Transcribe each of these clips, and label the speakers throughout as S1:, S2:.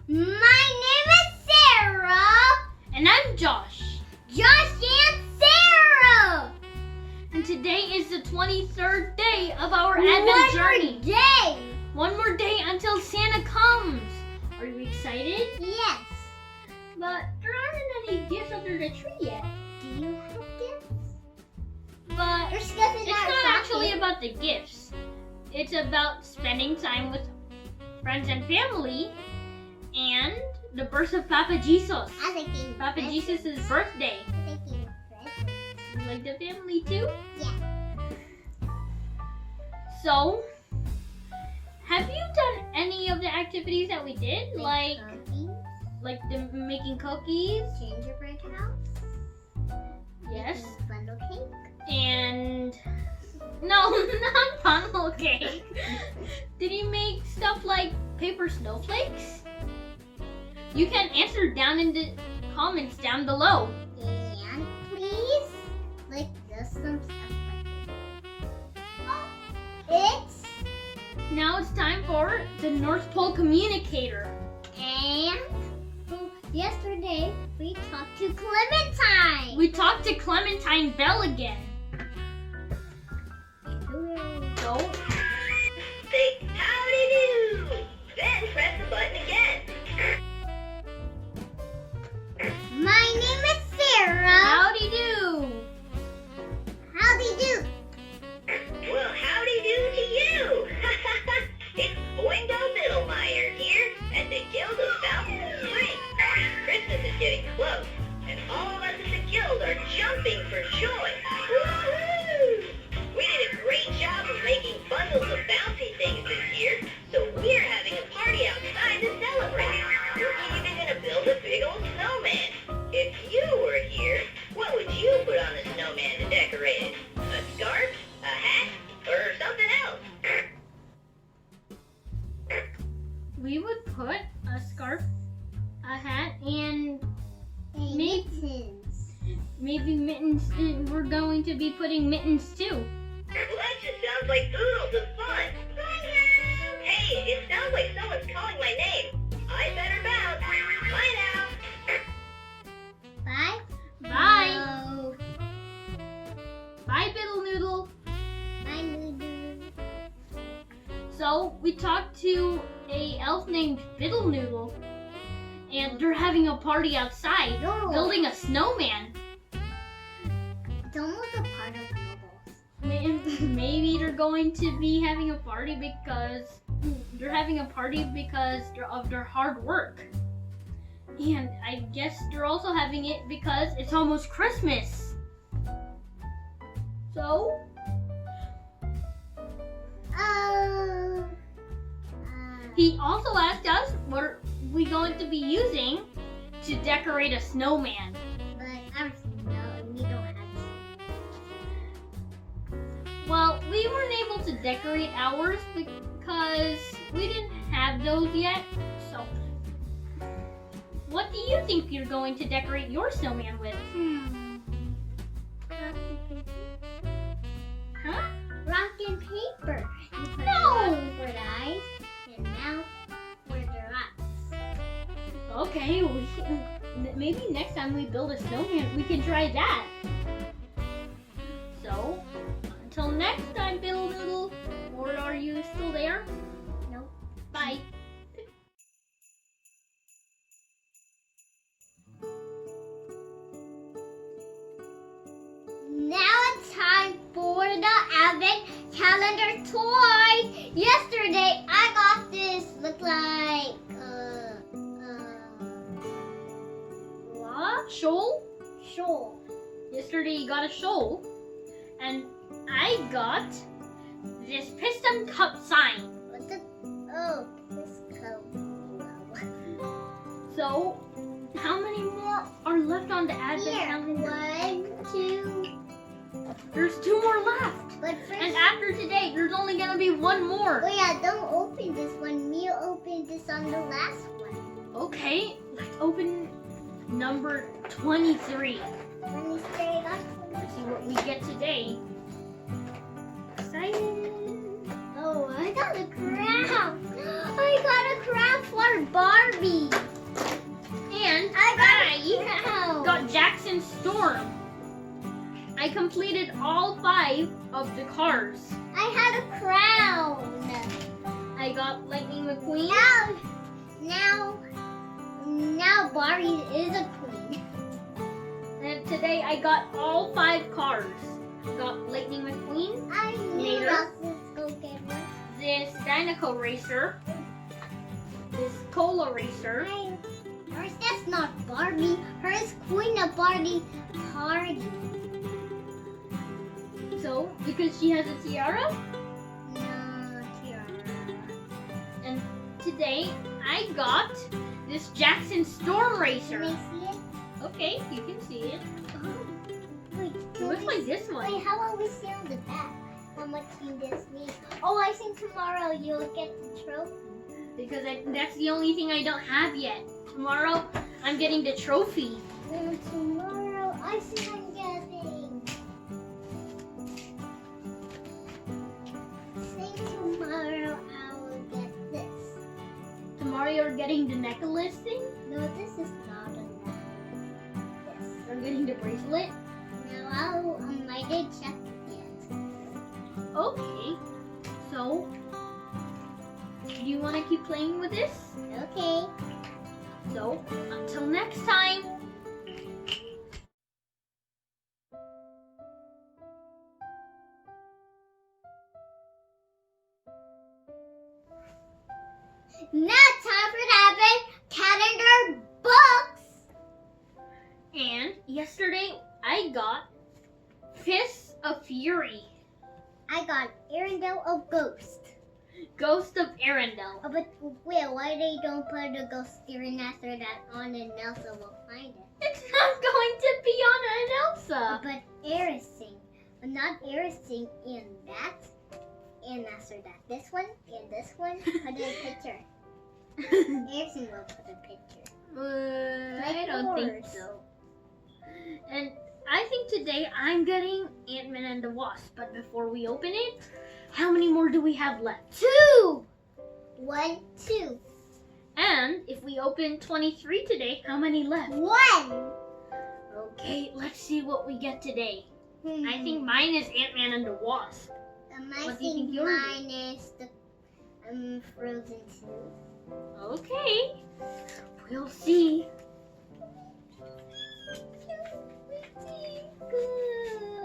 S1: My name is Sarah.
S2: And I'm Josh.
S1: Josh and Sarah.
S2: And today is the 23rd day of our Advent journey.
S1: Day.
S2: One more day until Santa comes. Are you excited?
S1: Yes.
S2: But there aren't any gifts under the tree yet.
S1: Do you have gifts?
S2: But
S1: There's gifts in
S2: it's
S1: our
S2: not actually
S1: pocket.
S2: about the gifts. It's about spending time with friends and family and the birth of Papa Jesus.
S1: I'm thinking
S2: Papa
S1: presents.
S2: Jesus' birthday.
S1: I'm thinking presents.
S2: You like the family too?
S1: Yeah.
S2: So, have you done any of the activities that we did? Like
S1: cookies,
S2: making cookies?
S1: gingerbread house.
S2: Yes.
S1: Making funnel cake.
S2: And no, not funnel cake. Did you make stuff like paper snowflakes? You can answer down in the comments down below.
S1: And please, like this, some stuff like this.
S2: Now it's time for the North Pole Communicator.
S1: And yesterday we talked to Clementine.
S2: We talked to Clementine Bell again. So,
S3: Say howdy do, then press the button again.
S1: My name is Sarah.
S2: howdy do.
S1: Howdy do.
S3: Well, howdy do to you. It's Boingo Middlemeyer here at the Guild of Fountain and Spring. Christmas is getting close, and all of us in the Guild are jumping for joy. Woohoo! We did a great job of making bundles of bouncy things this year, so we're having a party outside to celebrate. We're even going to build a big old snowman. If you were here, what would you put on the snowman to decorate it? A scarf, a hat, or something else?
S2: We would put a scarf, a hat, and
S1: Mittens.
S2: maybe mittens. We're going to be putting mittens too.
S3: Well, that just sounds like oodles of fun. Hey, it sounds like someone's calling my name. I better bounce. Bye now.
S1: Bye.
S2: Bye.
S1: No.
S2: Bye, Biddle Noodle.
S1: Bye, Noodle.
S2: So we talked to a elf named Biddle Noodle, and they're having a party outside,
S1: No.
S2: building a snowman.
S1: It's almost a part of noodles.
S2: Maybe they're going to be having a party because of their hard work. And I guess they're also having it because it's almost Christmas. So, he also asked us what are we going to be using to decorate a snowman.
S1: But we don't have.
S2: Well, we weren't able to decorate ours because we didn't have those yet. So, what do you think you're going to decorate your snowman with? Huh?
S1: Rock and paper. You put
S2: No.
S1: rock for the eyes and mouth for the rocks.
S2: Okay, maybe next time we build a snowman, we can try that. So, until next time, Biddle Noodle, or are you still there?
S1: Nope.
S2: Bye.
S1: Now it's time for the Advent calendar toy. Yesterday I got this. Look like what?
S2: Shoal?
S1: Shoal.
S2: Yesterday you got a shoal, and I got this piston cup sign.
S1: What's the? Oh, this coat.
S2: So, how many more are left on the Advent
S1: Here,
S2: calendar?
S1: 1, 2.
S2: There's 2 more left.
S1: But first,
S2: And after today, there's only gonna be 1 more.
S1: oh yeah, don't open this one. Me open this on the last one.
S2: Okay, let's open number 23.
S1: Let me say that.
S2: Let's see what we get today. Excited.
S1: Oh, I got a crab. I got a crab for more Barbie.
S2: And
S1: I
S2: got Jackson Storm. I completed all 5 of the cars.
S1: I had a crown.
S2: I got Lightning McQueen.
S1: Now Barbie is a queen.
S2: And today I got all 5 cars. Got Lightning McQueen,
S1: I knew
S2: Later.
S1: that was gonna get one.
S2: this Dinoco Racer, this Cola Racer,
S1: Hers, that's not Barbie. Hers Queen of Barbie party.
S2: so because she has a tiara.
S1: No, tiara.
S2: And today I got this Jackson Storm
S1: Can
S2: Racer.
S1: I see it?
S2: Okay, you can see it.
S1: Wait,
S2: It looks like this one.
S1: Wait, how will we see on the back? How much can this mean? Oh, I think tomorrow you'll get the trophy.
S2: Because that's the only thing I don't have yet. Tomorrow I'm getting the trophy.
S1: Then tomorrow I think I'm getting. Say tomorrow I will get this.
S2: Tomorrow you're getting the necklace thing.
S1: No, this is not a necklace. This.
S2: I'm getting the bracelet.
S1: No, I didn't check it yet.
S2: Okay. So, do you want to keep playing with this?
S1: Okay.
S2: So, until next time.
S1: Now time for the Advent calendar books.
S2: And yesterday I got Fists of Fury,
S1: I got Arendelle of Ghost.
S2: Ghost of Arendelle.
S1: Oh, but wait, why they don't put the ghost steering after that on and Elsa will find it?
S2: It's not going to be Anna and Elsa.
S1: But everything, not everything in that, and after that, this one and this one, put a picture. Everything will put a picture.
S2: I don't think
S1: yours.
S2: so. And I think today I'm getting Ant-Man and the Wasp. But before we open it, how many more do we have left?
S1: 2! 1, 2.
S2: And if we open 23 today, how many left?
S1: 1!
S2: Okay, let's see what we get today.
S1: Hmm.
S2: I think mine is Ant-Man and the Wasp.
S1: I
S2: What do you think
S1: think
S2: yours
S1: mine is the Frozen 2.
S2: Okay, we'll see.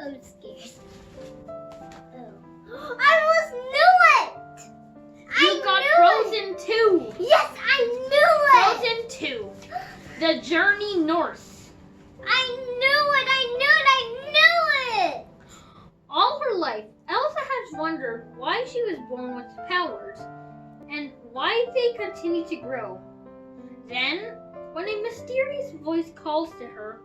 S1: I'm scared. Oh. I almost knew it!
S2: You got
S1: knew
S2: Frozen 2.
S1: Yes, I knew it!
S2: Frozen 2. The Journey North.
S1: I knew it!
S2: All her life, Elsa has wondered why she was born with powers and why they continue to grow. Then, when a mysterious voice calls to her,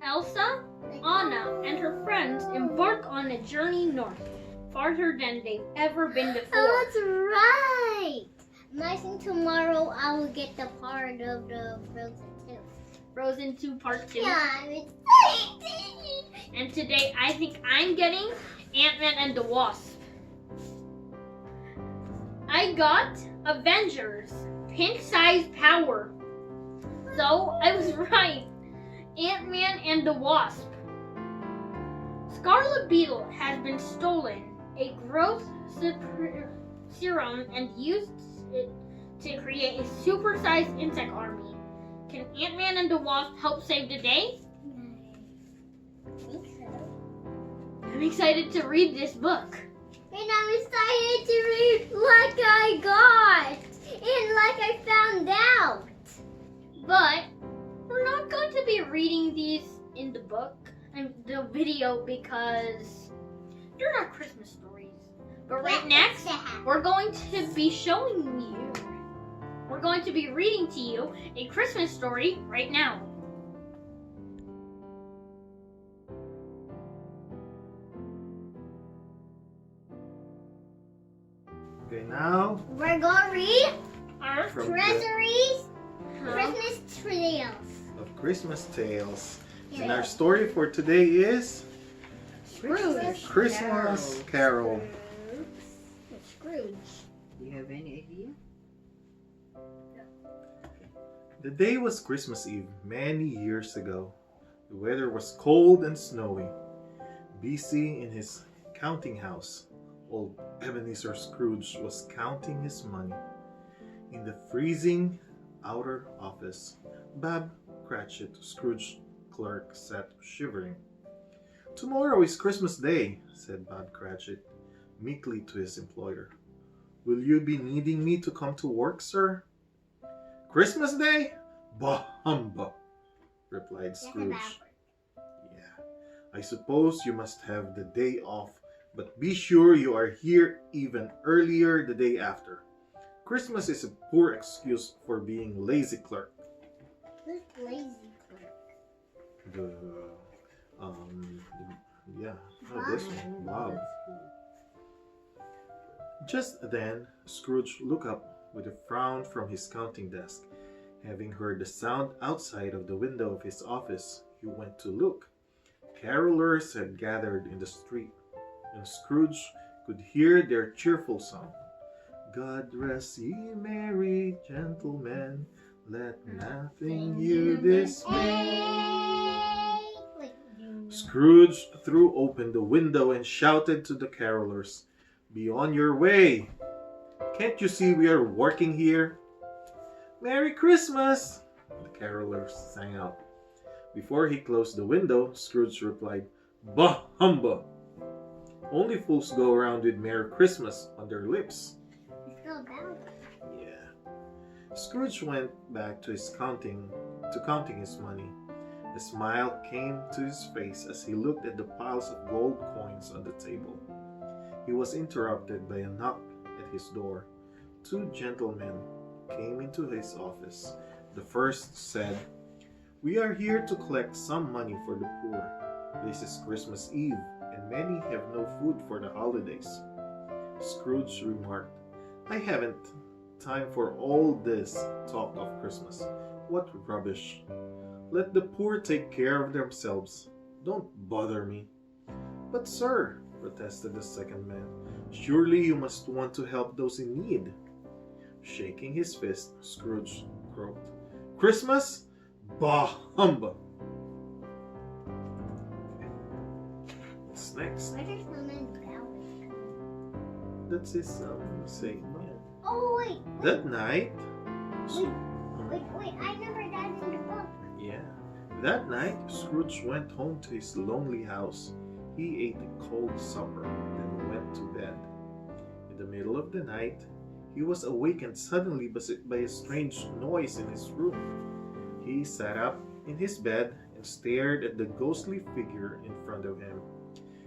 S2: Elsa, Anna, and her friends embark on a journey north, farther than they've ever been before.
S1: Oh, that's right! I think tomorrow I will get the part of the Frozen 2.
S2: Frozen 2 Part 2.
S1: Yeah, I'm excited!
S2: And today I think I'm getting Ant-Man and the Wasp. I got Avengers, pink-sized power. So I was right. Ant-Man and the Wasp. Scarlet Beetle has been stolen a growth serum and used it to create a super-sized insect army. Can Ant-Man and the Wasp help save the day?
S1: I think so.
S2: I'm excited to read this book.
S1: And I'm excited to read like I got and like I found out.
S2: But we're not going to be reading these in the book and the video because they're not Christmas stories. But right next, we're going to be showing you, we're going to be reading to you a Christmas story right now.
S4: Okay, now
S1: We're gonna read
S2: Our
S4: from the,
S1: Treasuries Christmas Tales.
S4: of Christmas Tales. And
S1: Yeah.
S4: our story for today is
S2: Scrooge.
S4: Christmas Carol.
S2: Scrooge.
S5: Do you have any idea?
S4: The day was Christmas Eve many years ago. The weather was cold and snowy. Busy in his counting house, old Ebenezer Scrooge was counting his money. In the freezing outer office, Bob Cratchit, Scrooge's clerk, sat shivering. "Tomorrow is Christmas Day," said Bob Cratchit meekly to his employer. "Will you be needing me to come to work, sir?" "Christmas Day? Bah humbug," replied
S1: That's a
S4: Scrooge.
S1: bad word.
S4: "Yeah, I suppose you must have the day off, but be sure you are here even earlier the day after. Christmas is a poor excuse for being lazy, clerk."
S1: Who's lazy clerk?
S4: The yeah, oh, this one, Bob. Just then, Scrooge looked up with a frown from his counting desk. Having heard the sound outside of the window of his office, he went to look. Carolers had gathered in the street, and Scrooge could hear their cheerful song. "God rest ye merry gentlemen, let nothing you dismay."
S1: Wait,
S4: Scrooge threw open the window and shouted to the carolers, "Be on your way! Can't you see we are working here?" "Merry Christmas!" the carolers sang out. Before he closed the window, Scrooge replied, "Bah humbug! Only fools go around with Merry Christmas on their lips."
S1: it's so bad.
S4: Yeah. Scrooge went back to counting his money. A smile came to his face as he looked at the piles of gold coins on the table. He was interrupted by a knock at his door. Two gentlemen came into his office. The first said, "We are here to collect some money for the poor. This is Christmas Eve, and many have no food for the holidays." Scrooge remarked, "I haven't time for all this talk of Christmas. What rubbish! Let the poor take care of themselves. Don't bother me." "But sir," protested the second man, "surely you must want to help those in need." Shaking his fist, Scrooge croaked, "Christmas? Bah humbug!" What's next?
S1: Why does Snowman bell?
S4: That's his saying.
S1: Oh wait,
S4: That night,
S1: wait! I remember that in the book.
S4: yeah, that night Scrooge went home to his lonely house. He ate a cold supper, then went to bed. In the middle of the night, he was awakened suddenly by a strange noise in his room. He sat up in his bed and stared at the ghostly figure in front of him.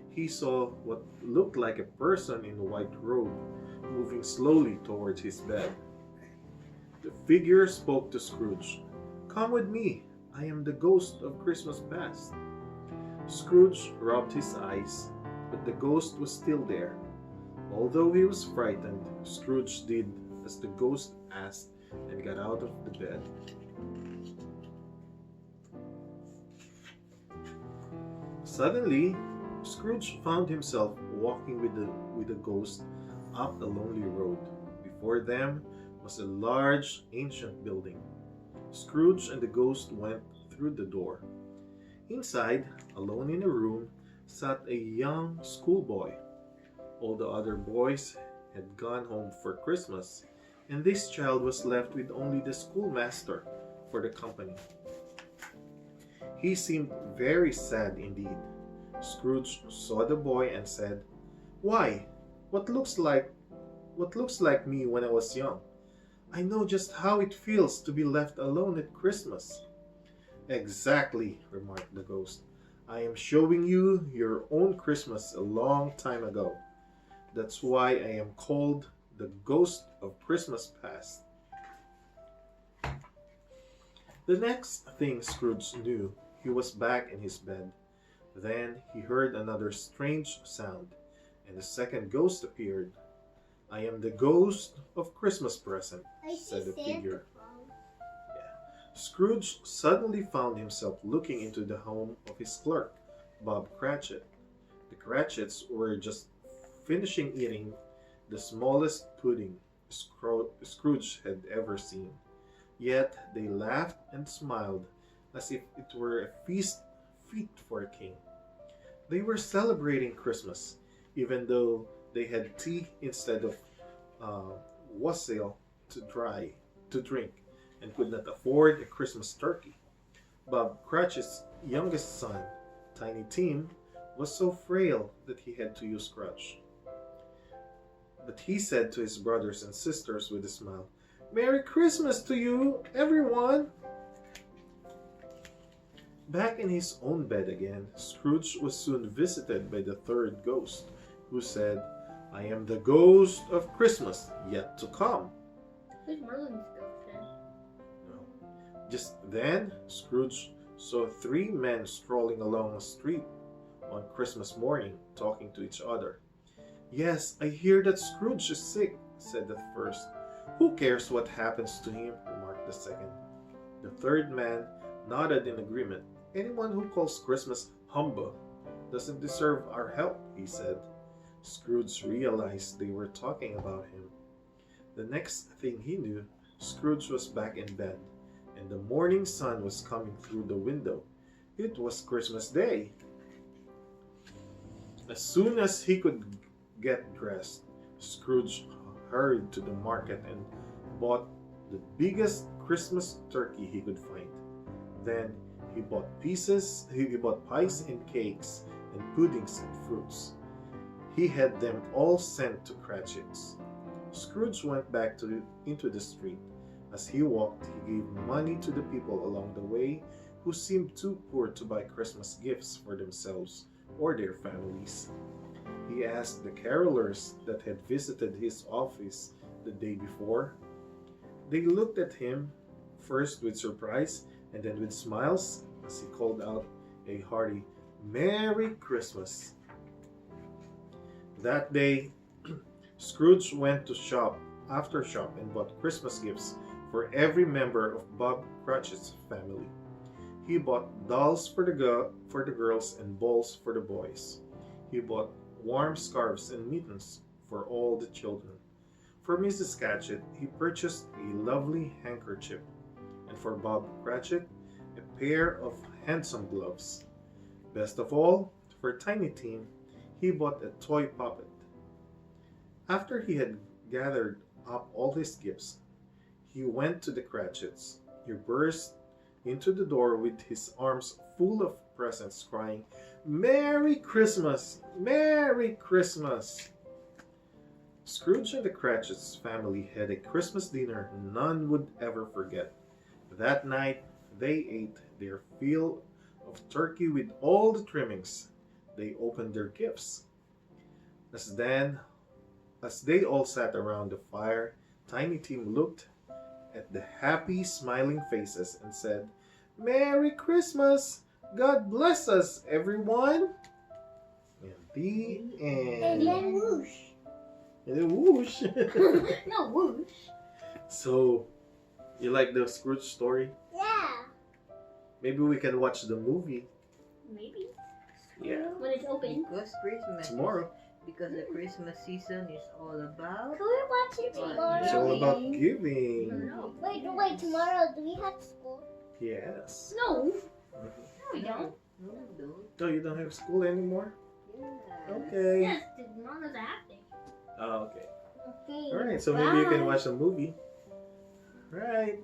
S4: He saw what looked like a person in a white robe moving slowly towards his bed. The figure spoke to Scrooge. "Come with me. I am the ghost of Christmas past." Scrooge rubbed his eyes, but the ghost was still there. Although he was frightened, Scrooge did as the ghost asked and got out of the bed. Suddenly, Scrooge found himself walking with the ghost up a lonely road. Before them was a large, ancient building. Scrooge and the ghost went through the door. Inside, alone in a room, sat a young schoolboy. All the other boys had gone home for Christmas, and this child was left with only the schoolmaster for the company. He seemed very sad indeed. Scrooge saw the boy and said, "Why, what looks like me when I was young. I know just how it feels to be left alone at Christmas." "Exactly," remarked the ghost. "I am showing you your own Christmas a long time ago. That's why I am called the Ghost of Christmas Past." The next thing Scrooge knew, he was back in his bed. Then he heard another strange sound, and the second ghost appeared. "I am the ghost of Christmas present,"
S1: I
S4: said the
S1: see
S4: figure.
S1: Santa Claus.
S4: Scrooge suddenly found himself looking into the home of his clerk, Bob Cratchit. The Cratchits were just finishing eating the smallest pudding. Scrooge had ever seen. Yet they laughed and smiled as if it were a feast fit for a king. They were celebrating Christmas, even though they had tea instead of wassail to drink, and could not afford a Christmas turkey. Bob Cratchit's youngest son, Tiny Tim, was so frail that he had to use crutch. But he said to his brothers and sisters with a smile, "Merry Christmas to you, everyone!" Back in his own bed again, Scrooge was soon visited by the third ghost, who said, "I am the ghost of Christmas yet to come."
S2: Who's Merlin's ghost then?
S4: Just then, Scrooge saw three men strolling along a street on Christmas morning, talking to each other. "Yes, I hear that Scrooge is sick," said the first. "Who cares what happens to him?" remarked the second. The third man nodded in agreement. "Anyone who calls Christmas humbug doesn't deserve our help," he said. Scrooge realized they were talking about him. The next thing he knew, Scrooge was back in bed, and the morning sun was coming through the window. It was Christmas Day. As soon as he could get dressed, Scrooge hurried to the market and bought the biggest Christmas turkey he could find. Then he bought pies and cakes and puddings and fruits. He had them all sent to Cratchit's. Scrooge went back into the street. As he walked, he gave money to the people along the way who seemed too poor to buy Christmas gifts for themselves or their families. He asked the carolers that had visited his office the day before. They looked at him, first with surprise and then with smiles, as he called out a hearty "Merry Christmas." That day, Scrooge went to shop after shop and bought Christmas gifts for every member of Bob Cratchit's family. He bought dolls for the girls and balls for the boys. He bought warm scarves and mittens for all the children. For Mrs. Cratchit, he purchased a lovely handkerchief, and for Bob Cratchit, a pair of handsome gloves. Best of all, for Tiny Tim, he bought a toy puppet. After he had gathered up all his gifts, he went to the Cratchits. He burst into the door with his arms full of presents, crying, "Merry Christmas! Merry Christmas!" Scrooge and the Cratchits family had a Christmas dinner none would ever forget. That night, they ate their fill of turkey with all the trimmings. They opened their gifts. As they all sat around the fire, Tiny Tim looked at the happy, smiling faces and said, "Merry Christmas! God bless us, everyone!" And the end.
S1: And then whoosh.
S4: And then whoosh.
S2: No, whoosh.
S4: So, you like the Scrooge story?
S1: Yeah.
S4: Maybe we can watch the movie.
S2: Maybe.
S4: Yeah.
S2: When it's open.
S5: Because Christmas.
S4: Tomorrow.
S5: Because the Christmas season is all about.
S1: Can we watch it tomorrow?
S4: It's all about giving.
S2: No.
S1: Wait, tomorrow do we have school?
S4: Yes.
S2: No.
S4: Mhm.
S2: No, we don't.
S5: No, don't.
S4: Oh, you don't have school anymore?
S5: Yeah.
S4: Okay.
S2: Yes, tomorrow's a half day.
S4: Oh, okay.
S1: Okay.
S4: Alright, so maybe you can
S1: bye.
S4: watch a movie. Alright.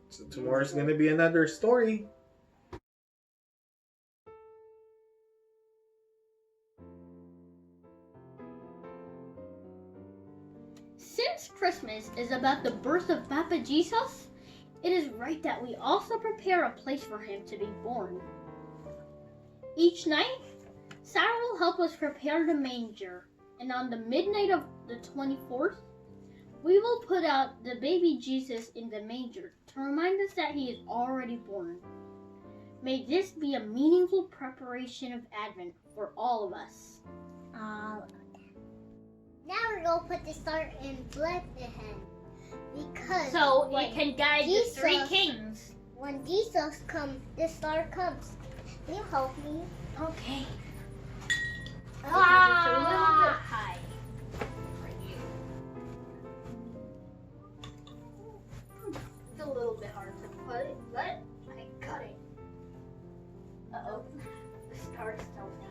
S4: So tomorrow's gonna be another story.
S2: Since Christmas is about the birth of Papa Jesus, it is right that we also prepare a place for him to be born. Each night, Sarah will help us prepare the manger, and on the midnight of the 24th, we will put out the baby Jesus in the manger to remind us that he is already born. May this be a meaningful preparation of Advent for all of us.
S1: Now we're gonna put the star in Bethlehem because
S2: So
S1: when
S2: it can guide
S1: Jesus-
S2: the three kings.
S1: when Jesus comes, the star comes. Can you help me?
S2: Okay.
S1: Ah!
S2: It's a little bit high for you. a little bit hard to put it, but I got it. Uh-oh. The star's still down.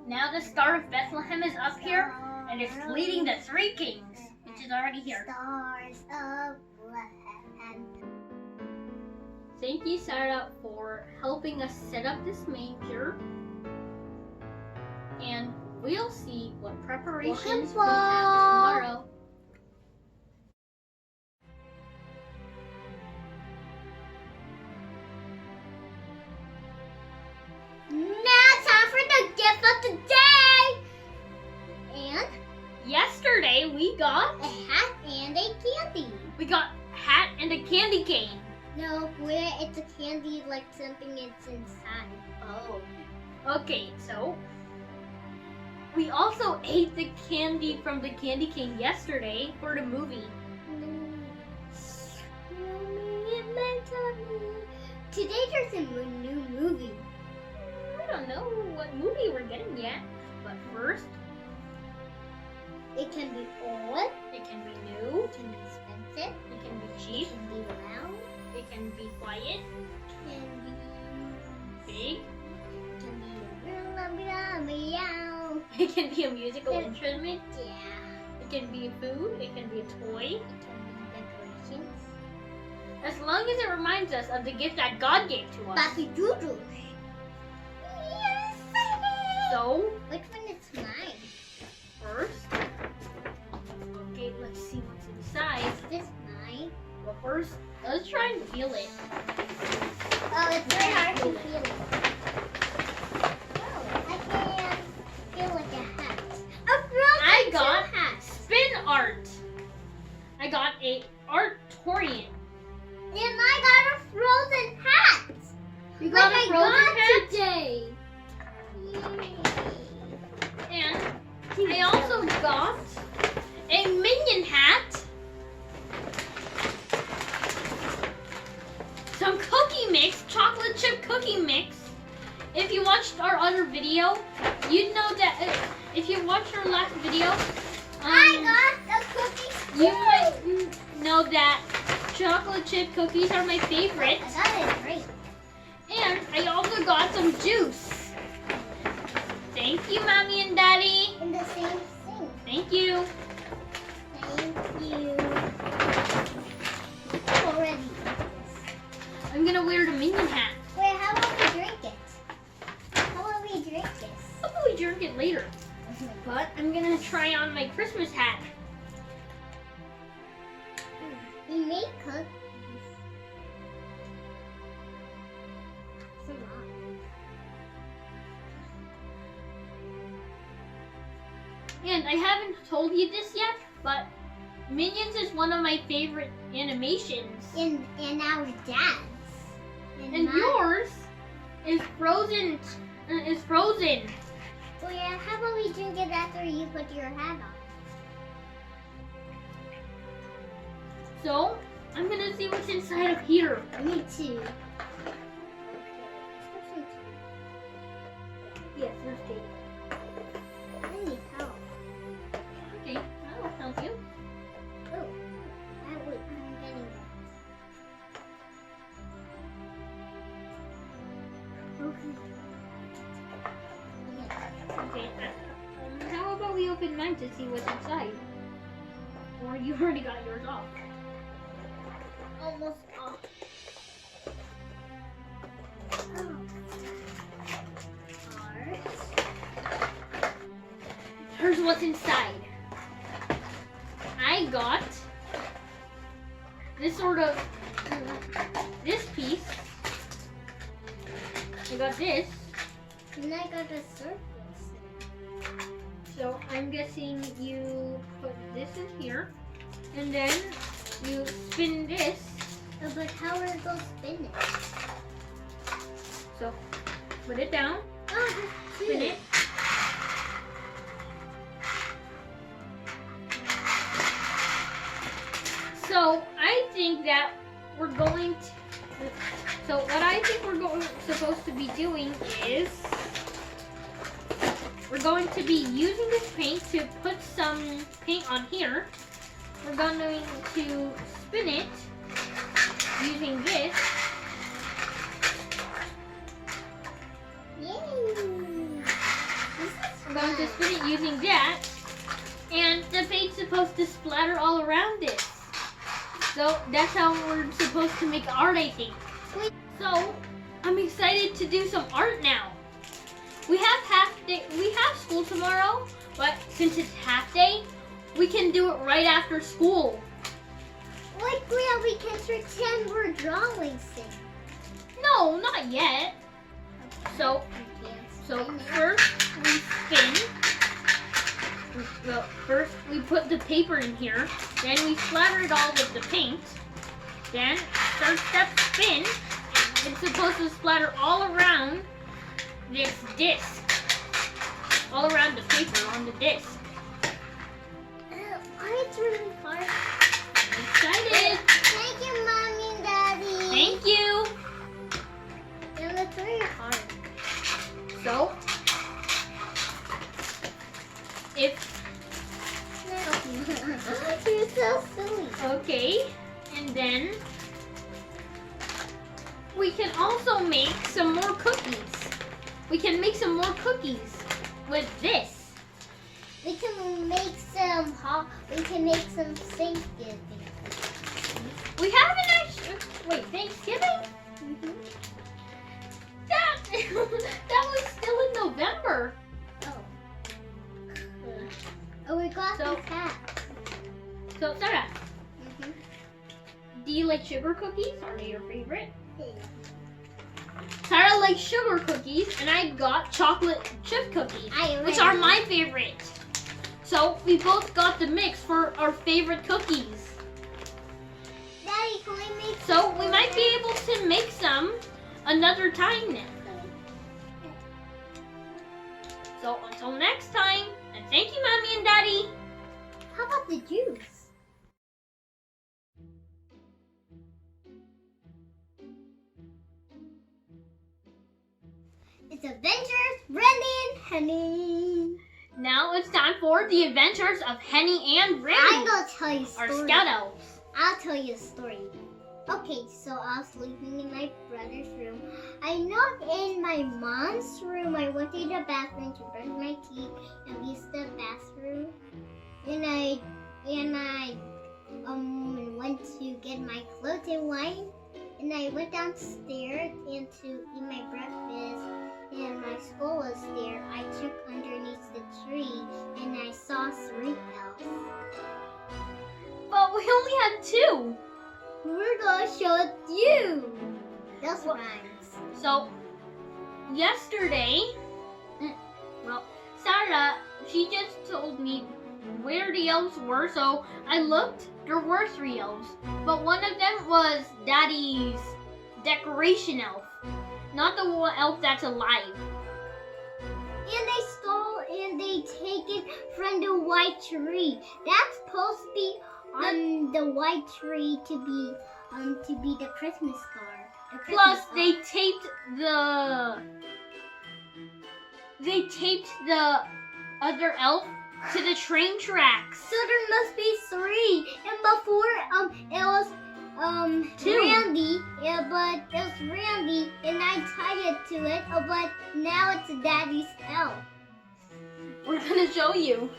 S2: Now the Star of Bethlehem is up here, and it's leading the three kings, which is already here.
S1: Stars of Bethlehem.
S2: Thank you, Sarah, for helping us set up this manger. And we'll see what preparations we have tomorrow.
S1: Now time for the gift of the day. And
S2: Yesterday we got
S1: a hat and a candy.
S2: a hat and a candy cane.
S1: No, where it's a candy like something it's inside.
S2: Oh. Okay, so we also ate the candy from the candy cane yesterday for the movie.
S1: Today there's a new movie.
S2: I don't know what movie we're getting yet, but first
S1: It can be old,
S2: it can be new,
S1: it can be expensive,
S2: it can be
S1: it
S2: cheap,
S1: can be loud,
S2: it can be quiet,
S1: it can be
S2: big,
S1: it can be meow.
S2: it can be a musical
S1: Yeah.
S2: instrument,
S1: Yeah.
S2: it can be food, it can be a toy.
S1: It can be decorations.
S2: As long as it reminds us of the gift that God gave to us.
S1: Papi Doodoo. Yes.
S2: So,
S1: Which one is mine?
S2: first, okay, let's see what's inside.
S1: Is this mine?
S2: But first, let's try and feel it.
S1: Oh, it's very hard to feel it. Oh, I can feel like a hat. A frozen
S2: I got
S1: hat.
S2: spin art. I got a artorian.
S1: And I got a frozen hat.
S2: You got
S1: like
S2: a frozen
S1: I
S2: hat?
S1: got today.
S2: And I also got a minion hat, some cookie mix, chocolate chip cookie mix. If you watched our other video, you'd know that if you watched our last video,
S1: I got a cookie.
S2: you might know that chocolate chip cookies are my favorite.
S1: I got it great.
S2: And I also got some juice. Thank you, Mommy and Daddy.
S1: In the same thing.
S2: Thank you.
S1: Thank you. Already.
S2: I'm gonna wear the minion hat.
S1: Wait, how about we drink it? How about we drink this?
S2: How about we drink it later? But I'm gonna try on my Christmas hat.
S1: We make cookies. It's a lot.
S2: And I haven't told you this yet, but Minions is one of my favorite animations.
S1: And our dad's.
S2: And
S1: mine.
S2: yours is Frozen.
S1: Well, yeah, how about we drink it after you put your hat on?
S2: So I'm gonna see what's inside of here.
S1: Me too.
S2: Yes, there's cake.
S1: I need help.
S2: Okay, I'll help you.
S1: Oh, I'm getting it. Okay.
S2: Okay. How about we open mine to see what's inside? Or you already got yours off.
S1: Almost off.
S2: Here's what's inside. I got this piece. I got this.
S1: And I got a circle.
S2: So I'm guessing you put this in here, and then you spin this.
S1: Oh, but how will it go spin it?
S2: So put it down,
S1: Oh, that's
S2: spin
S1: cute.
S2: it. So I think that we're going to. So what I think we're supposed to be doing is we're going to be using this paint to put some paint on here, we're going to spin it using this.
S1: Yay!
S2: We're going to spin it using that. And the paint's supposed to splatter all around it. So that's how we're supposed to make art, I think. So I'm excited to do some art now. We have school tomorrow, but since it's half day, we can do it right after school.
S1: Like where we can pretend we're drawing things.
S2: No, not yet. So first we spin. Well, first we put the paper in here, then we splatter it all with the paint. Then third step, spin. It's supposed to splatter all around this disc. All around the paper on the disc.
S1: It's really hard.
S2: I'm excited.
S1: Thank you, Mommy and Daddy.
S2: Thank you.
S1: And it's really hard.
S2: So,
S1: You're so silly.
S2: okay, and then we can also make some more cookies. We can make some more cookies with this.
S1: We can make some Thanksgiving.
S2: We haven't actually. Wait, Thanksgiving? That was still in November.
S1: Oh, we got
S2: So-
S1: this hat.
S2: So, Sarah, do you like sugar cookies? Are they your favorite? Sarah likes sugar cookies, and I got chocolate chip cookies, which are my favorite. So we both got the mix for our favorite cookies.
S1: Daddy, can we make
S2: So we might be able to make some another time now. So until next time, and thank you, Mommy and Daddy.
S1: How about the juice? It's Adventures, Randy and Henny.
S2: Now it's time for the adventures of Henny and
S1: I'm
S2: Randy,
S1: gonna tell you a
S2: our
S1: story.
S2: scout elves.
S1: I'll tell you a story. Okay, so I was sleeping in my brother's room. I knocked in my mom's room. I went to the bathroom to brush my teeth and use the bathroom. And I went to get my clothes and wine. And I went downstairs and to eat my breakfast. And my school was there. I took underneath the tree and I saw 3 elves.
S2: But we only had 2.
S1: We're gonna show it to you. Those rhymes.
S2: So, yesterday, well, Sarah, she just told me where the elves were, so I looked. There were 3 elves, but one of them was Daddy's decoration elf, not the one elf that's alive.
S1: And they stole and they take it from the white tree. That's supposed to be on the white tree to be the Christmas star. The Christmas
S2: Plus,
S1: elf.
S2: they taped the other elf to the train tracks.
S1: So there must be 3. And before it was
S2: 2.
S1: Randy, yeah, but it was Randy, and I tied it to it. But now it's Daddy's elf.
S2: We're gonna show you.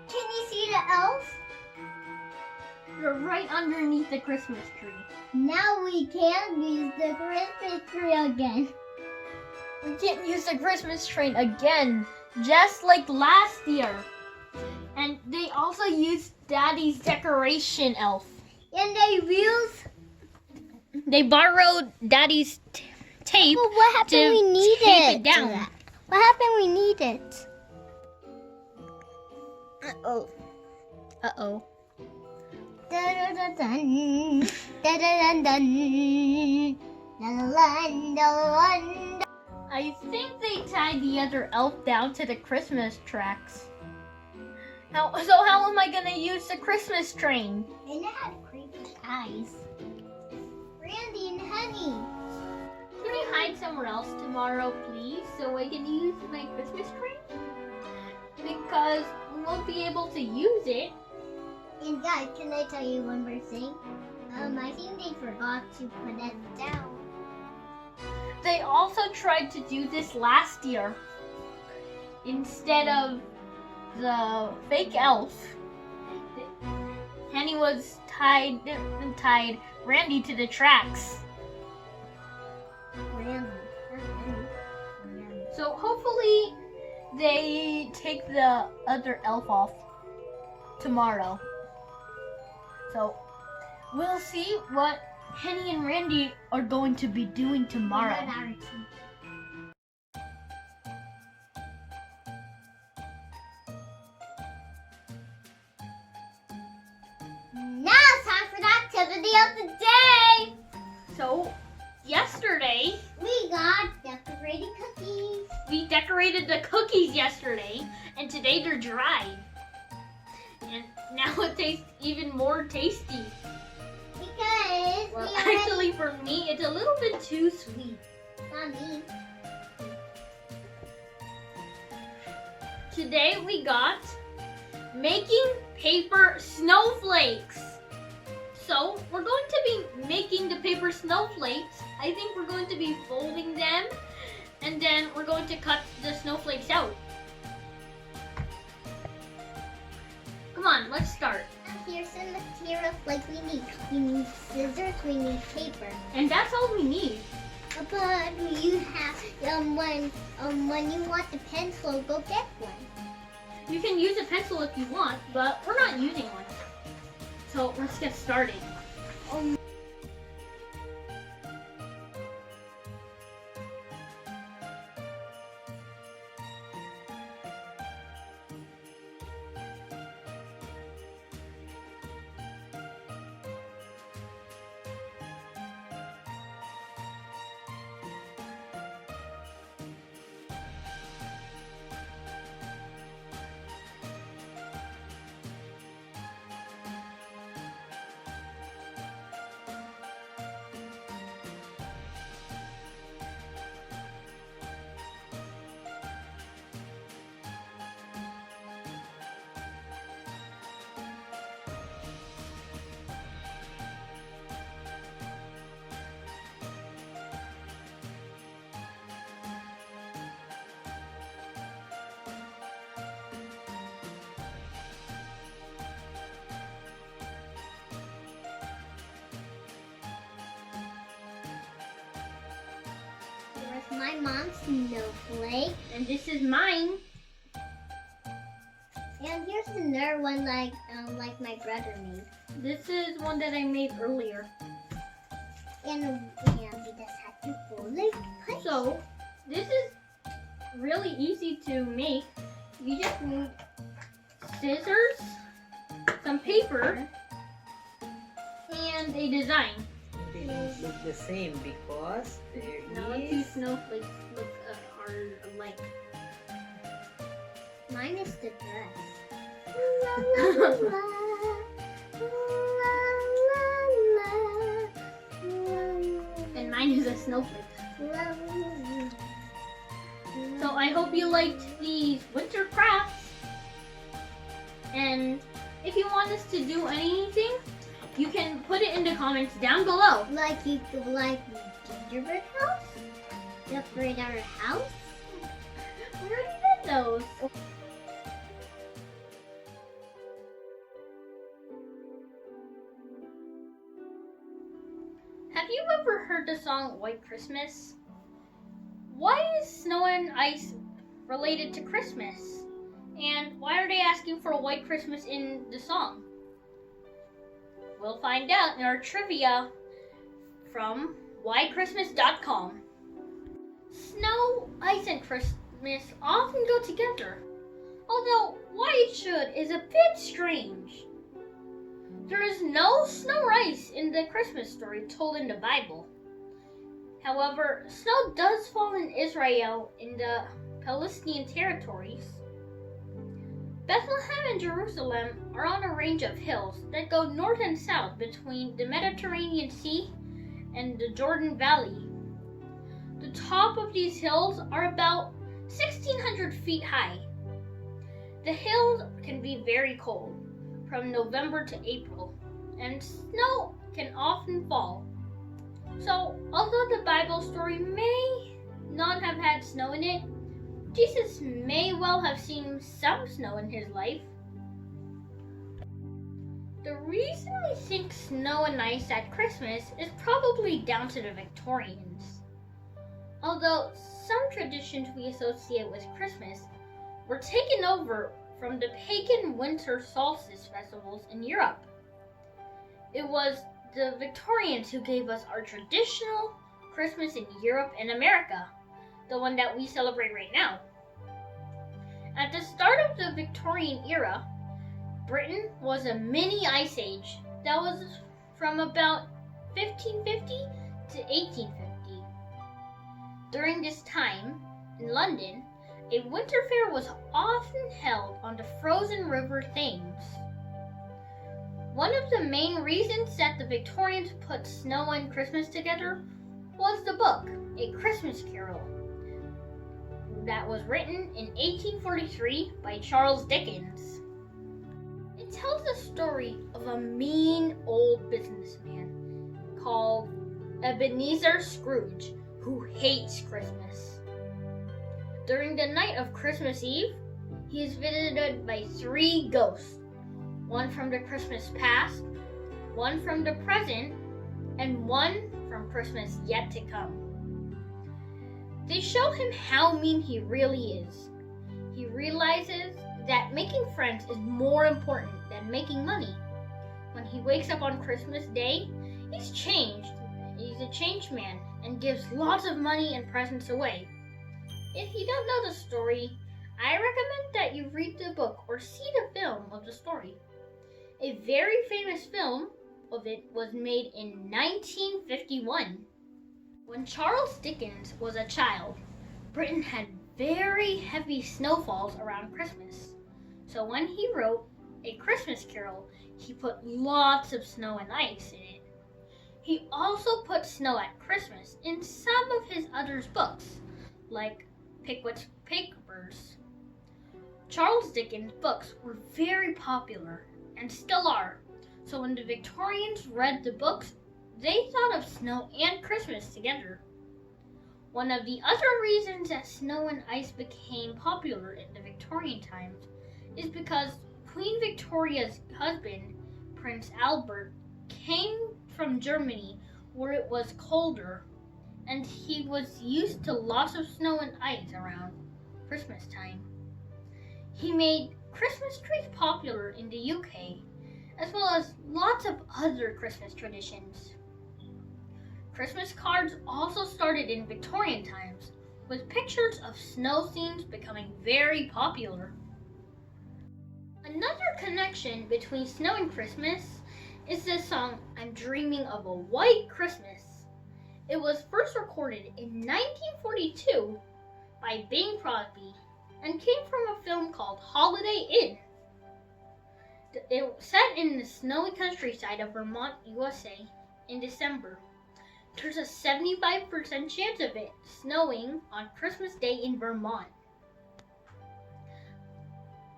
S1: Can you see the elves?
S2: They're right underneath the Christmas tree.
S1: Now we can use the Christmas tree again.
S2: We can't use the Christmas train again, just like last year. And they also used Daddy's decoration elf.
S1: And
S2: They borrowed Daddy's tape.
S1: But what happened?
S2: to
S1: We need
S2: tape
S1: it.
S2: it down.
S1: What happened? We need it.
S2: Uh-oh. Uh-oh.
S1: Da-da-da-dun. Da-da-dun-dun. Da-da-dun-dun.
S2: I think they tied the other elf down to the Christmas tracks. So how am I gonna use the Christmas train?
S1: And it had creepy eyes. Randy and Honey.
S2: Can we hide somewhere else tomorrow, please, so I can use my Christmas train? Because we won't be able to use it
S1: And guys, can I tell you one more thing? I think they forgot to put it down.
S2: They also tried to do this last year. Instead of the fake elf, Henny was tied Randy to the tracks. So hopefully they take the other elf off tomorrow. So we'll see what Henny and Randy are going to be doing tomorrow.
S1: Now it's time for the activity of the day.
S2: So yesterday,
S1: We got decorated cookies.
S2: we decorated the cookies yesterday, and today they're dried. And now it tastes even more tasty.
S1: Because
S2: Well,
S1: we already
S2: actually for me, it's a little bit too sweet.
S1: not me.
S2: Today we got making paper snowflakes. So we're going to be making the paper snowflakes. I think we're going to be folding them, and then we're going to cut the snowflakes out. Come on, let's start.
S1: Here's some materials like we need. We need scissors, we need paper.
S2: And that's all we need.
S1: But you have when you want the pencil, go get one.
S2: You can use a pencil if you want, but we're not using one. So let's get started.
S1: Here's my mom's snowflake.
S2: And this is mine.
S1: And here's another one like my brother made.
S2: This is one that I made earlier.
S1: And we just had to fold it.
S2: So this is really easy to make. You just need scissors, some paper, and a design.
S5: They don't look the same because
S2: Now
S5: there
S2: two
S5: is
S2: snowflakes are alike.
S1: Mine is the dress.
S2: And mine is a snowflake. So I hope you liked these winter crafts. And if you want us to do anything, you can put it in the comments down below.
S1: Like you could like gingerbread house? Decorate our house?
S2: We already did those. Have you ever heard the song White Christmas? Why is snow and ice related to Christmas? And why are they asking for a white Christmas in the song? We'll find out in our trivia from whychristmas.com. Snow, ice, and Christmas often go together, although why it should is a bit strange. There is no snow or ice in the Christmas story told in the Bible. However, snow does fall in Israel in the Palestinian territories. Bethlehem and Jerusalem are on a range of hills that go north and south between the Mediterranean Sea and the Jordan Valley. The top of these hills are about 1,600 feet high. The hills can be very cold, from November to April, and snow can often fall. So, although the Bible story may not have had snow in it, Jesus may well have seen some snow in his life. The reason we think snow and ice at Christmas is probably down to the Victorians. Although some traditions we associate with Christmas were taken over from the pagan winter solstice festivals in Europe. It was the Victorians who gave us our traditional Christmas in Europe and America, the one that we celebrate right now. At the start of the Victorian era, Britain was a mini ice age that was from about 1550 to 1850. During this time, in London, a winter fair was often held on the frozen river Thames. One of the main reasons that the Victorians put snow and Christmas together was the book, A Christmas Carol, that was written in 1843 by Charles Dickens. It tells the story of a mean old businessman called Ebenezer Scrooge who hates Christmas. During the night of Christmas Eve, he is visited by 3 ghosts, one from the Christmas past, one from the present, and one from Christmas yet to come. They show him how mean he really is. He realizes that making friends is more important than making money. When he wakes up on Christmas Day, he's changed. He's a changed man and gives lots of money and presents away. If you don't know the story, I recommend that you read the book or see the film of the story. A very famous film of it was made in 1951. When Charles Dickens was a child, Britain had very heavy snowfalls around Christmas. So when he wrote A Christmas Carol, he put lots of snow and ice in it. He also put snow at Christmas in some of his other books, like Pickwick's Papers. Charles Dickens' books were very popular and still are. So when the Victorians read the books, they thought of snow and Christmas together. One of the other reasons that snow and ice became popular in the Victorian times is because Queen Victoria's husband, Prince Albert, came from Germany where it was colder, and he was used to lots of snow and ice around Christmas time. He made Christmas trees popular in the UK, as well as lots of other Christmas traditions. Christmas cards also started in Victorian times, with pictures of snow scenes becoming very popular. Another connection between snow and Christmas is the song I'm Dreaming of a White Christmas. It was first recorded in 1942 by Bing Crosby and came from a film called Holiday Inn. It was set in the snowy countryside of Vermont, USA in December. There's a 75% chance of it snowing on Christmas Day in Vermont.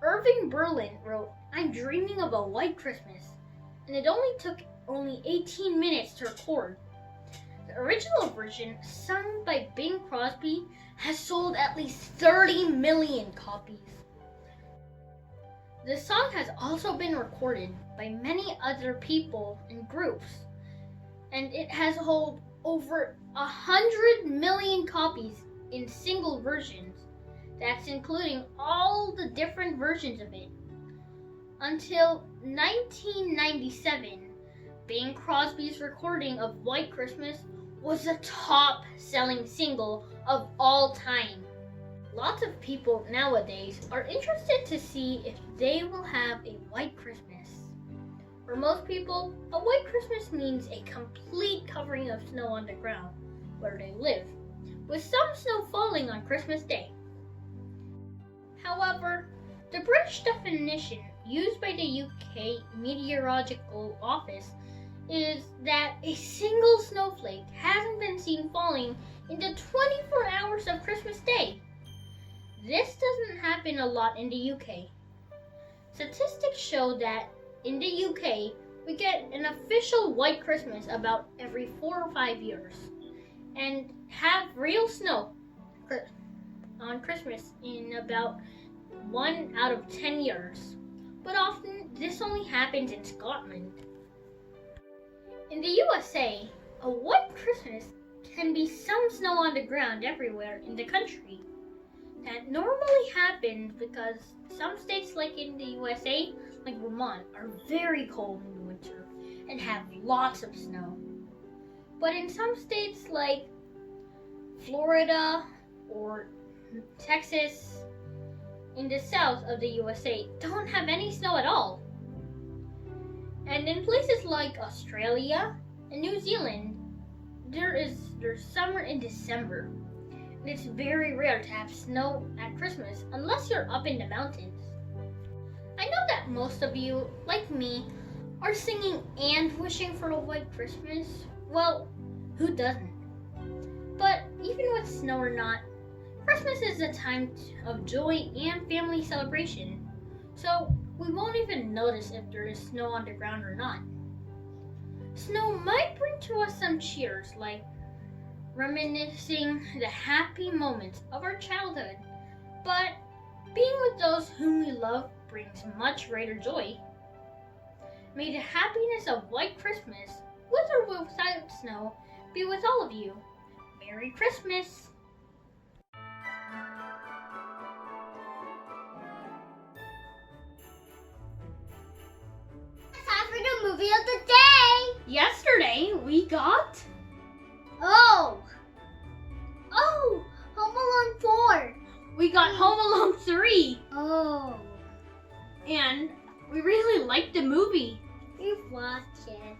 S2: Irving Berlin wrote, I'm Dreaming of a White Christmas, and it only took 18 minutes to record. The original version, sung by Bing Crosby, has sold at least 30 million copies. The song has also been recorded by many other people and groups, and it has sold over 100 million copies in single versions. That's including all the different versions of it. Until 1997, Bing Crosby's recording of White Christmas was the top-selling single of all time. Lots of people nowadays are interested to see if they will have a white Christmas. For most people, a white Christmas means a complete covering of snow on the ground where they live, with some snow falling on Christmas Day. However, the British definition used by the UK Meteorological Office is that a single snowflake hasn't been seen falling in the 24 hours of Christmas Day. This doesn't happen a lot in the UK. Statistics show that in the UK, we get an official white Christmas about every 4 or 5 years and have real snow on Christmas in about 1 out of 10 years. But often this only happens in Scotland. In the USA, a white Christmas can be some snow on the ground everywhere in the country. That normally happens because some states like in the USA, like Vermont, are very cold in the winter and have lots of snow. But in some states like Florida or Texas in the south of the USA don't have any snow at all. And in places like Australia and New Zealand, there's summer in December. And it's very rare to have snow at Christmas unless you're up in the mountains. I know that most of you, like me, are singing and wishing for a white Christmas. Well, who doesn't? But even with snow or not, Christmas is a time of joy and family celebration. So we won't even notice if there is snow on the ground or not. Snow might bring to us some cheers, like reminiscing the happy moments of our childhood, but being with those whom we love brings much greater joy. May the happiness of white Christmas, with or without snow, be with all of you. Merry Christmas!
S1: It's time for the movie of the day.
S2: Yesterday we got
S1: Oh, Home Alone 4.
S2: We got Home Alone 3,
S1: Oh,
S2: and we really liked the movie.
S1: we've watched it.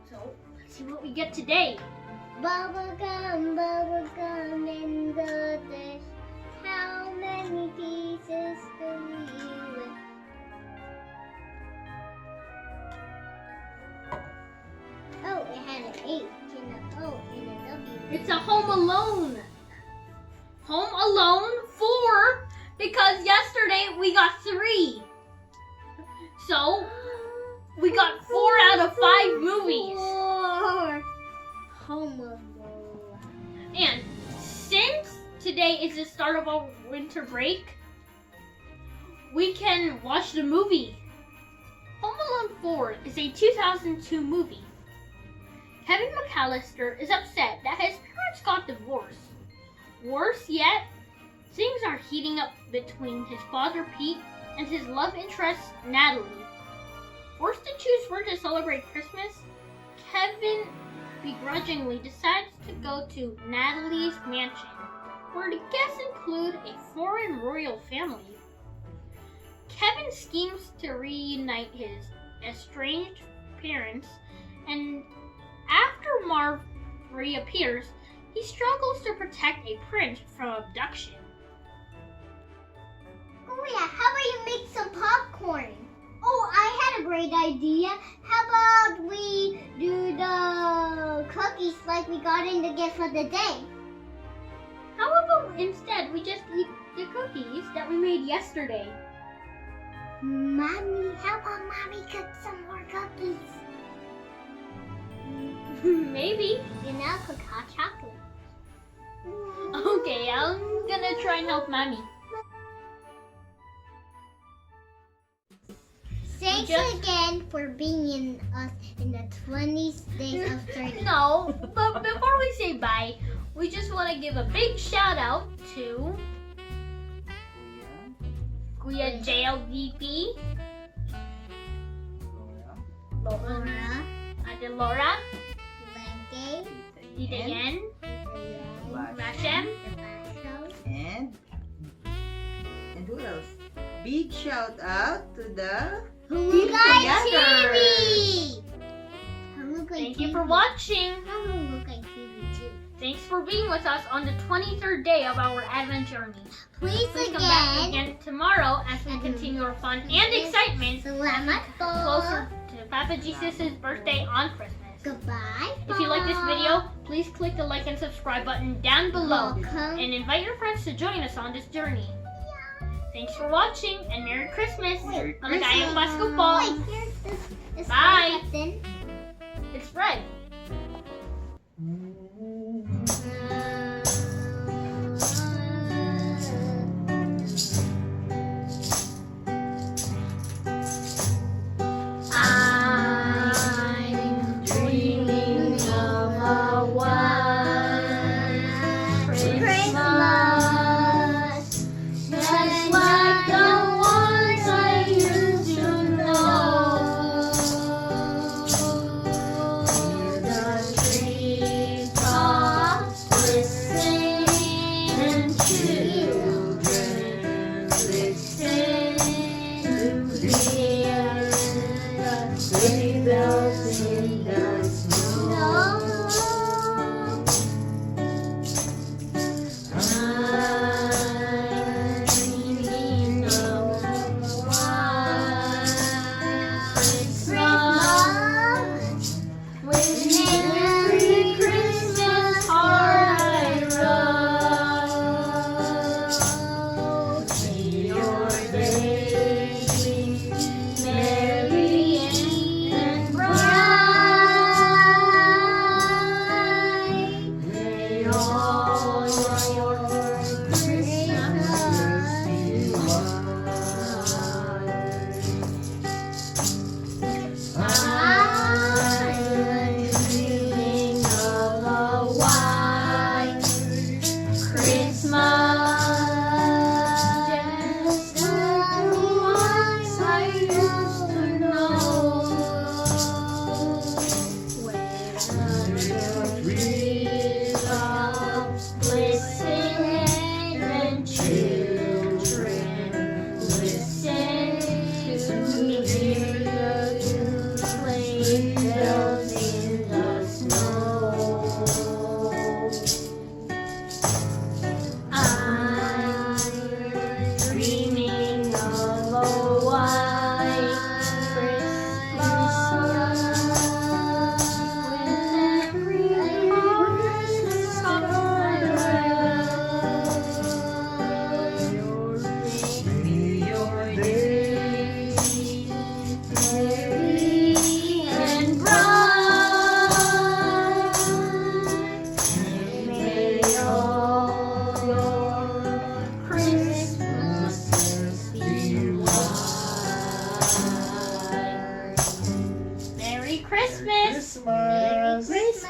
S2: So let's see what we get today.
S1: Bubble gum in the dish. How many pieces do you wish? Oh, it had an H and a O and a W.
S2: It's a Home Alone. Home Alone 4, because yesterday we got 3. So we got 4 out of 5 movies.
S1: 4. Home Alone.
S2: And since today is the start of our winter break, we can watch the movie. Home Alone 4 is a 2002 movie. Kevin McAllister is upset that his parents got divorced. Worse yet, things are heating up between his father Pete and his love interest Natalie. Forced to choose where to celebrate Christmas, Kevin begrudgingly decides to go to Natalie's mansion, where the guests include a foreign royal family. Kevin schemes to reunite his estranged parents, and after Marv reappears, he struggles to protect a prince from abduction.
S1: Oh yeah, how about you make some popcorn? Oh, I had a great idea. How about we do the cookies like we got in the gift of the day?
S2: How about instead we just eat the cookies that we made yesterday?
S1: Mommy, how about Mommy cook some more cookies?
S2: Maybe.
S1: And I'll cook hot chocolate.
S2: Okay, I'm gonna try and help Mommy.
S1: Thanks
S2: Just-
S1: again for being in us in the 20 days of 30.
S2: No, but before we say bye, we just want to give a big shout out to Kuya JLDP,
S1: Laura,
S2: Ate Laura,
S1: Lenke,
S2: Tita Yen,
S5: Wash.
S2: Rashem,
S1: Tabasco,
S5: And who else? Big shout out to the
S1: HalukayTV!
S2: Thank you for watching.
S1: HalukayTV too.
S2: Thanks for being with us on the 23rd day of our Advent journey.
S1: Please
S2: Please come back
S1: again,
S2: again tomorrow as we continue our fun and excitement
S1: salamat po.
S2: closer to Papa Jesus' birthday on Christmas.
S1: Goodbye.
S2: If you like this video, please click the like and subscribe button down below
S1: Welcome.
S2: and invite your friends to join us on this journey. Thanks for watching and Merry Christmas.
S5: Merry
S2: Maligayang
S5: Christmas.
S2: Pasko po.
S1: Wait, here's this
S2: Bye.
S1: button.
S2: It's red. I'm dreaming of a white Christmas, just like the ones I used to know. The treetops listen and children listen to hear the sleigh bells in the snow. I'm dreaming of a white Christmas, with every Christmas heart I wrote. May your days be merry and bright. May all your Christmas be I'm dreaming of a white Christmas, just like the ones I used to know, where the treetops glisten and children listen to hear the sleigh bells in the snow. I'm dreaming of a white Christmas, with every Christmas heart I wrote. May your days be merry and bright. May all your Christmases be white. Merry Christmas!
S4: Christmas.
S1: Christmas.